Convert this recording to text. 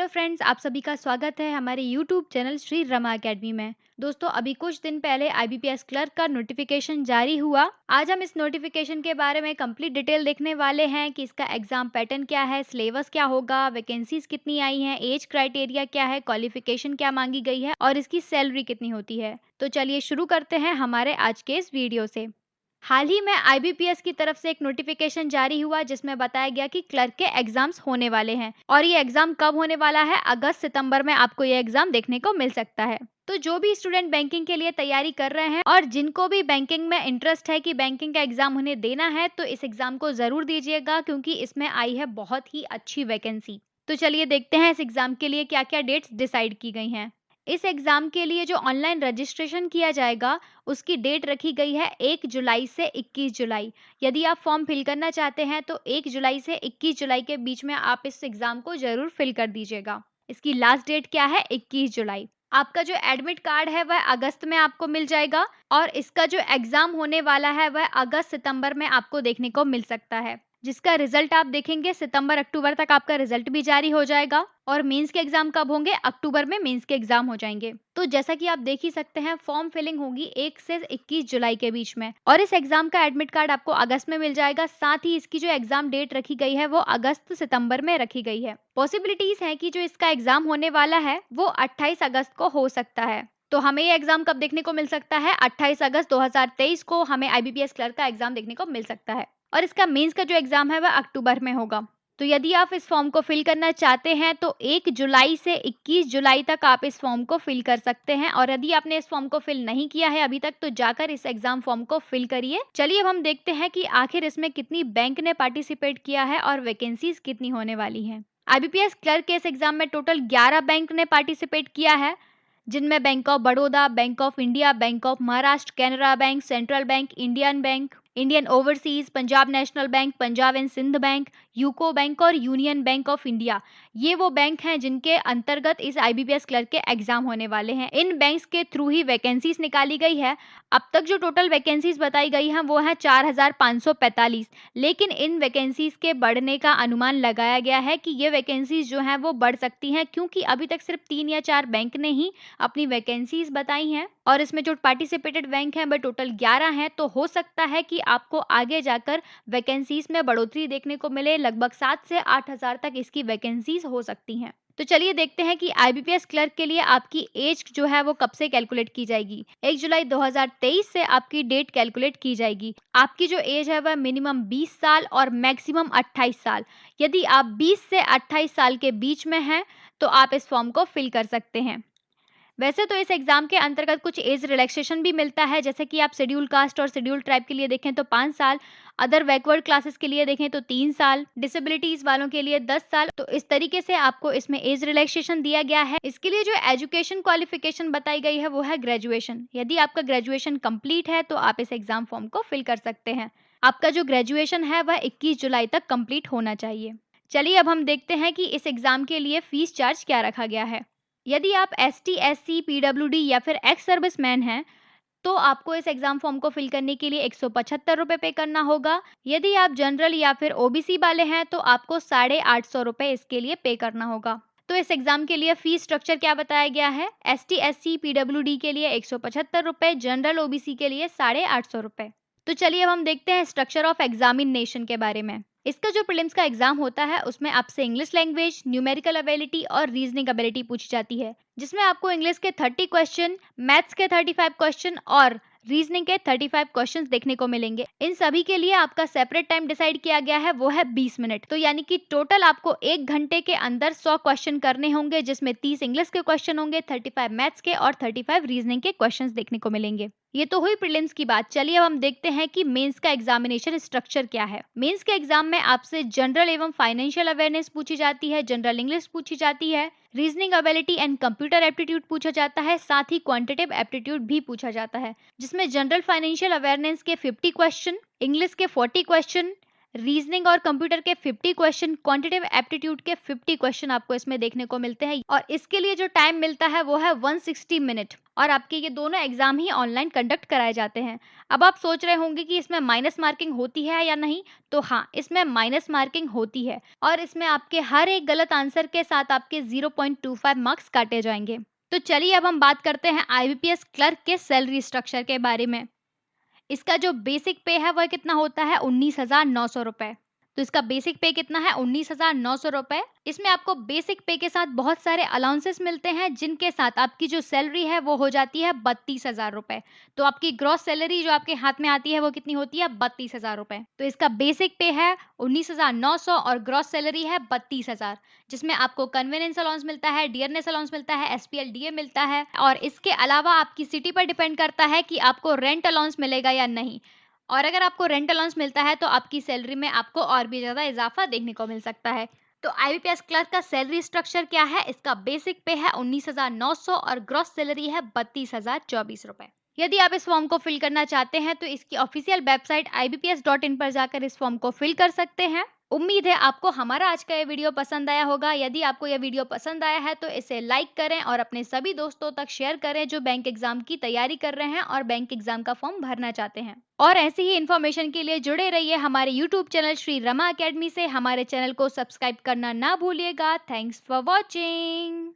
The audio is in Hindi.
हेलो फ्रेंड्स, आप सभी का स्वागत है हमारे YouTube channel Shri Rama academy में। दोस्तों, अभी कुछ दिन पहले आईबीपीएस क्लर्क का नोटिफिकेशन जारी हुआ। आज हम इस नोटिफिकेशन के बारे में कंप्लीट डिटेल देखने वाले हैं कि इसका एग्जाम पैटर्न क्या है, सिलेबस क्या होगा, वैकेंसीज कितनी आई हैं, एज क्राइटेरिया क्या है, क्वालिफिकेशन क्या मांगी गई है और इसकी सैलरी कितनी होती है। तो चलिए शुरू करते हैं हमारे आज के इस वीडियो से। हाल ही में आईबीपीएस की तरफ से एक नोटिफिकेशन जारी हुआ जिसमें बताया गया कि क्लर्क के एग्जाम्स होने वाले हैं और ये एग्जाम कब होने वाला है, अगस्त सितंबर में आपको ये एग्जाम देखने को मिल सकता है। तो जो भी स्टूडेंट बैंकिंग के लिए तैयारी कर रहे हैं और जिनको भी बैंकिंग में इंटरेस्ट है कि बैंकिंग का एग्जाम उन्हें देना है, तो इस एग्जाम को जरूर दीजिएगा क्योंकि इसमें आई है बहुत ही अच्छी वैकेंसी। तो चलिए देखते हैं इस एग्जाम के लिए क्या क्या डेट्स डिसाइड की गई हैं। इस एग्जाम के लिए जो ऑनलाइन रजिस्ट्रेशन किया जाएगा उसकी डेट रखी गई है 1 जुलाई से 21 जुलाई। यदि आप फॉर्म फिल करना चाहते हैं तो 1 जुलाई से 21 जुलाई के बीच में आप इस एग्जाम को जरूर फिल कर दीजिएगा। इसकी लास्ट डेट क्या है? 21 जुलाई। आपका जो एडमिट कार्ड है वह अगस्त में आपको मिल जाएगा और इसका जो एग्जाम होने वाला है वह अगस्त सितंबर में आपको देखने को मिल सकता है, जिसका रिजल्ट आप देखेंगे सितंबर अक्टूबर तक आपका रिजल्ट भी जारी हो जाएगा। और मेंस के एग्जाम कब होंगे? अक्टूबर में मेंस के एग्जाम हो जाएंगे। तो जैसा कि आप देख ही सकते हैं, फॉर्म फिलिंग होगी 1 से 21 जुलाई के बीच में और इस एग्जाम का एडमिट कार्ड आपको अगस्त में मिल जाएगा। साथ ही इसकी जो एग्जाम डेट रखी गई है वो अगस्त सितंबर में रखी गई है। पॉसिबिलिटीज है कि जो इसका एग्जाम होने वाला है वो 28 अगस्त को हो सकता है। तो हमें ये एग्जाम कब देखने को मिल सकता है? 28 अगस्त 2023 को हमें आईबीपीएस क्लर्क का एग्जाम देखने को मिल सकता है और इसका मेंस का जो एग्जाम है वह अक्टूबर में होगा। तो यदि आप इस फॉर्म को फिल करना चाहते हैं तो 1 जुलाई से 21 जुलाई तक आप इस फॉर्म को फिल कर सकते हैं और यदि आपने इस फॉर्म को फिल नहीं किया है अभी तक तो जाकर इस एग्जाम फॉर्म को फिल करिए। चलिए अब हम देखते हैं कि आखिर इसमें कितनी बैंक ने पार्टिसिपेट किया है और वैकेंसीज कितनी होने वाली हैं। आईबीपीएस क्लर्क के इस एग्जाम में टोटल 11 बैंक ने पार्टिसिपेट किया है, जिनमें bank of Baroda, bank of India, bank of Maharashtra, Canara bank, central bank, Indian bank, Indian overseas, Punjab national bank, Punjab and Sindh bank, UCO bank और यूनियन बैंक ऑफ इंडिया। ये वो बैंक हैं जिनके अंतर्गत इस आईबीपीएस क्लर्क के एग्जाम होने वाले हैं। इन बैंक्स के थ्रू ही वैकेंसीज निकाली गई है। अब तक जो टोटल वैकेंसीज बताई गई हैं वो है 4545, लेकिन इन वैकेंसीज के बढ़ने का अनुमान लगाया गया है कि ये वैकेंसीज जो हैं वो बढ़ सकती हैं क्योंकि अभी तक सिर्फ 3 या 4 बैंक ने ही अपनी वैकेंसीज बताई हैं और इसमें जो पार्टिसिपेटेड बैंक हैं वह टोटल 11 हैं। तो हो सकता है कि आपको आगे जाकर वैकेंसीज में बढ़ोतरी देखने को मिले, लगभग 7 से 8,000 तक इसकी वैकेंसीज हो सकती हैं। तो चलिए देखते हैं कि आईबीपीएस क्लर्क के लिए आपकी एज जो है वो कब से कैलकुलेट की जाएगी। 1 जुलाई 2023 से आपकी डेट कैलकुलेट की जाएगी। आपकी जो एज है वह मिनिमम 20 साल और मैक्सिमम 28 साल। यदि आप 20 से 28 साल के बीच में हैं तो आप इस फॉर्म को फिल कर सकते हैं। वैसे तो इस एग्जाम के अंतर्गत कुछ एज रिलैक्सेशन भी मिलता है, जैसे कि आप शेड्यूल कास्ट और शेड्यूल ट्राइब के लिए देखें तो 5 साल, अदर बैकवर्ड क्लासेस के लिए देखें तो 3 साल, डिसेबिलिटीज वालों के लिए 10 साल। तो इस तरीके से आपको इसमें एज रिलैक्सेशन दिया गया है। इसके लिए जो एजुकेशन क्वालिफिकेशन बताई गई है वो है ग्रेजुएशन। यदि आपका ग्रेजुएशन कंप्लीट है तो आप इस एग्जाम फॉर्म को फिल कर सकते हैं। आपका जो ग्रेजुएशन है वह 21 जुलाई तक कंप्लीट होना चाहिए। चलिए अब हम देखते हैं कि इस एग्जाम के लिए फीस चार्ज क्या रखा गया है। यदि आप एसटी, एससी, पीडब्ल्यूडी या फिर एक्स सर्विसमैन हैं तो आपको इस एग्जाम फॉर्म को फिल करने के लिए 175 रुपए पे करना होगा। यदि आप जनरल या फिर ओबीसी वाले हैं तो आपको 850 रुपए इसके लिए पे करना होगा। तो इस एग्जाम के लिए फीस स्ट्रक्चर क्या बताया गया है? एसटी, एससी, पीडब्ल्यूडी के लिए 175 रुपए, जनरल ओबीसी के लिए 850 रुपए। तो चलिए अब हम देखते हैं स्ट्रक्चर ऑफ एग्जामिनेशन के बारे में। इसका जो प्रीलिम्स का एग्जाम होता है उसमें आपसे इंग्लिश लैंग्वेज, न्यूमेरिकल एबिलिटी और रीजनिंग एबिलिटी पूछी जाती है, जिसमें आपको इंग्लिश के 30 क्वेश्चन, मैथ्स के 35 क्वेश्चन और रीजनिंग के 35 क्वेश्चंस देखने को मिलेंगे। इन सभी के लिए आपका सेपरेट टाइम डिसाइड किया गया है, वो है 20 मिनट। तो यानी कि टोटल आपको 1 घंटे के अंदर 100 क्वेश्चन करने होंगे, जिसमें 30 इंग्लिश के क्वेश्चन होंगे, 35 मैथ्स के और 35 रीजनिंग के क्वेश्चंस देखने को मिलेंगे। ये तो हुई प्रीलिम्स की बात। चलिए अब हम देखते हैं कि मेंस का एग्जामिनेशन स्ट्रक्चर क्या है। मेंस के एग्जाम में आपसे जनरल एवं फाइनेंशियल अवेयरनेस पूछी जाती है, जनरल इंग्लिश पूछी जाती है, reasoning ability and computer aptitude पूछा जाता है, साथ ही क्वांटिटेटिव एप्टीट्यूड भी पूछा जाता है, जिसमें जनरल फाइनेंशियल अवेयरनेस के 50 क्वेश्चन, इंग्लिश के 40 क्वेश्चन, रीजनिंग और कंप्यूटर के 50 क्वेश्चन, क्वांटिटेटिव एप्टीट्यूड के 50 क्वेश्चन आपको इसमें देखने को मिलते हैं और इसके लिए जो टाइम मिलता है वो है 160 मिनट और आपके ये दोनों एग्जाम ही ऑनलाइन कंडक्ट कराए जाते हैं। अब आप सोच रहे होंगे कि इसमें माइनस मार्किंग होती है या नहीं, तो हाँ, इसमें माइनस मार्किंग होती है और इसमें आपके हर एक गलत आंसर के साथ आपके 0.25 मार्क्स काटे जाएंगे। तो चलिए अब हम बात करते हैं आईबीपीएस क्लर्क के सैलरी स्ट्रक्चर के बारे में। इसका जो बेसिक पे है वह कितना होता है 19,900 रुपए। तो इसका बेसिक पे कितना है 19,900 रुपए। इसमें आपको बेसिक पे के साथ बहुत सारे अलाउंसेस मिलते हैं जिनके साथ आपकी जो सैलरी है वो हो जाती है 32,000 रुपए। तो आपकी ग्रॉस सैलरी जो आपके हाथ में आती है वो कितनी होती है 32,000 रुपए। तो इसका बेसिक पे है 19,900 और ग्रॉस सैलरी है 32,000, जिसमें आपको कन्वीनियंस अलाउंस मिलता है, डियरनेस अलाउंस मिलता है, एसपीएल डीए मिलता है और इसके अलावा आपकी सिटी पर डिपेंड करता है कि आपको रेंट अलाउंस मिलेगा या नहीं। और अगर आपको रेंट अलाउंस मिलता है तो आपकी सैलरी में आपको और भी ज़्यादा इजाफा देखने को मिल सकता है। तो आईबीपीएस क्लर्क का सैलरी स्ट्रक्चर क्या है? इसका बेसिक पे है 19,900 और ग्रॉस सैलरी है 32,024 रुपए। यदि आप इस फॉर्म को फिल करना चाहते हैं तो इसकी ऑफिशियल वेबसाइट ibps.in पर जाकर इस फॉर्म को फिल कर सकते हैं। उम्मीद है आपको हमारा आज का ये वीडियो पसंद आया होगा। यदि आपको यह वीडियो पसंद आया है तो इसे लाइक करें और अपने सभी दोस्तों तक शेयर करें जो बैंक एग्जाम की तैयारी कर रहे हैं और बैंक एग्जाम का फॉर्म भरना चाहते हैं। और ऐसी ही इन्फॉर्मेशन के लिए जुड़े रहिए हमारे YouTube channel Shri Rama academy से। हमारे चैनल को सब्सक्राइब करना ना भूलिएगा। Thanks for watching.